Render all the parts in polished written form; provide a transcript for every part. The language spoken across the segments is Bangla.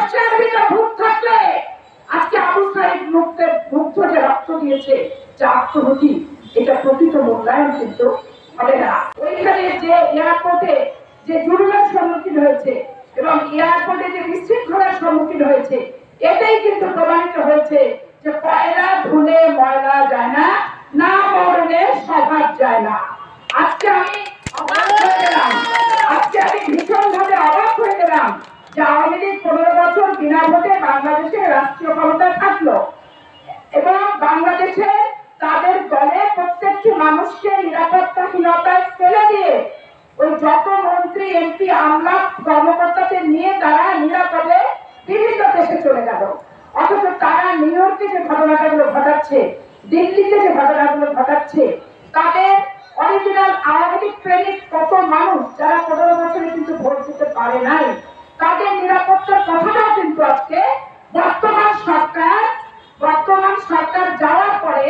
সরষের ভিতরে ভূত থাকলে আজকে আবু সাইদ মুক্ত যে রক্ত দিয়েছে, যা আত্মহতি, এটা প্রকৃত মূল্যায়ন কিন্তু হবে না। ওইখানে যে এয়ারপোর্টে যে জুলুমের সম্মুখীন হয়েছে এবং এয়ারপোর্টে যে বিশৃঙ্খলার সম্মুখীন হয়েছে, এটাই কিন্তু প্রমাণিত হয়েছে যে কয়লা ধুলে ময়লা যায় না, না মরলে স্বভাব যায় না। আজকে আমি অবাক হয়ে গেলাম, আজকে আমি ভীষণভাবে অবাক হয়ে গেলাম যে আওয়ামী লীগ 15 বছর বিনা ভোটে বাংলাদেশে রাষ্ট্রীয় ক্ষমতা থাকলো এবং বাংলাদেশে তাদের দলে প্রত্যেকটি মানুষকে নিরাপত্তাহীনতায় ফেলে দিয়ে ওই যত মন্ত্রী এমপি আমলা কর্মকর্তাদের নিয়ে তারা নিরাপদে বিভিন্ন দেশে চলে গেল। অথচ তারা নিউ ইয়র্কে যে ঘটনাগুলো ঘটাচ্ছে, দিল্লিতে যে ঘটনাগুলো ঘটাচ্ছে, তাদের অরিজিনাল আওয়ামী লীগ প্রেমিক কত মানুষ যারা 15 বছরে কিন্তু ভোট দিতে পারে নাই, তাদের নিরাপত্তার কথাটাও কিন্তু আজকে বর্তমান সরকার যাওয়ার পরে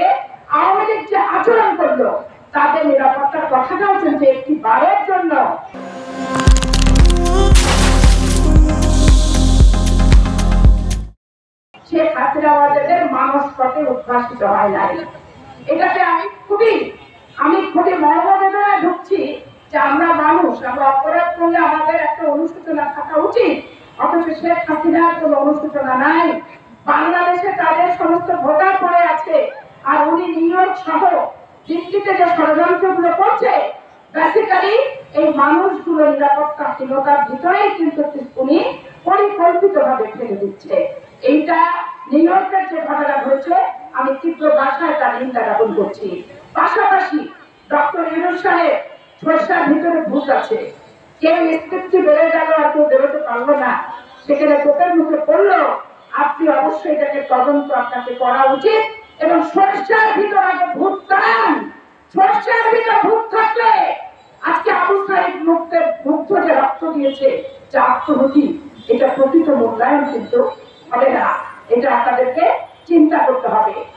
আওয়ামী লীগ যে আচরণ করলো, তাদের নিরাপত্তার কথাটাও কিন্তু একটি বারের জন্য শেখ হাসিনা ওয়াজেদের মানসপটে উদ্ভাসিত হয় নাই। এটাতে আমি খুবই মর্মবেদনায় ঢুকছি যে আমরা মানুষ, আমরা অপরাধ করলে আমাদের একটা অনুশোচনা থাকা উচিত, অথচ শেখ হাসিনার কোনো অনুশোচনা নাই। বাংলাদেশে তাদের সমস্ত ভোটার পড়ে আছে, আর উনি নিউ ইয়র্ক সহ দিল্লিতে যে ষড়যন্ত্রগুলো করছে, বেসিক্যালি এই মানুষগুলো নিরাপত্তাহীনতার ভিতরেই কিন্তু উনি পরিকল্পিতভাবে ফেলে দিচ্ছে। এইটা নিউ ইয়র্কের যে ঘটনা ঘটেছে, আমি তীব্র ভাষায় তার নিন্দা জ্ঞাপন করছি। পাশাপাশি ডক্টর ইউনূস সাহেব সরষের ভিতরে ভূত আছে, কেউ স্ক্রিপ্টটি বেড়ে গেল আর কেউ বেরোতে পারলো না, সেখানে কোপের মুখে পড়লো, আপনি অবশ্যই এটাকে তদন্ত আপনাকে করা উচিত এবং সরষের ভিতরে আগে ভূত তাড়ান। সরষের ভিতরে ভূত থাকলে আজকে আবু সাইদ মুক্ত যে রক্ত দিয়েছে, যা আত্মহতি, এটা প্রকৃত মূল্যায়ন কিন্তু হবে না। এটা আপনাদেরকে চিন্তা করতে হবে।